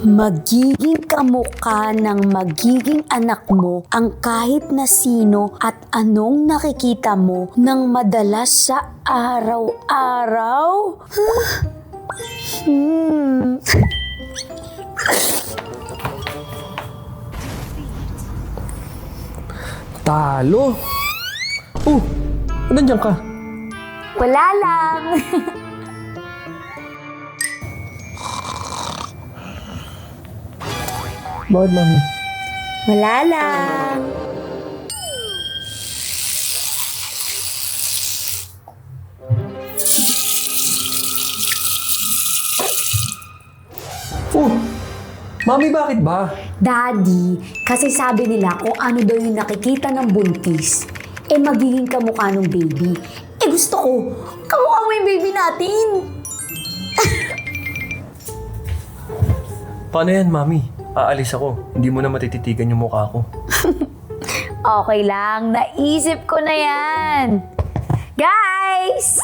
Magiging kamukha ng magiging anak mo ang kahit na sino at anong nakikita mo ng madalas sa araw-araw? Talo? Oh, nandiyan ka. Wala lang. Bakit, Mami? Wala lang. Oh, Mami, bakit ba? Daddy, kasi sabi nila kung ano daw yung nakikita ng buntis, magiging kamukha ng baby. Gusto ko, kamukha mo yung baby natin. Paano yan, Mami? Aalis ako. Hindi mo na matititigan yung mukha ko. Okay lang, naisip ko na yan. Guys!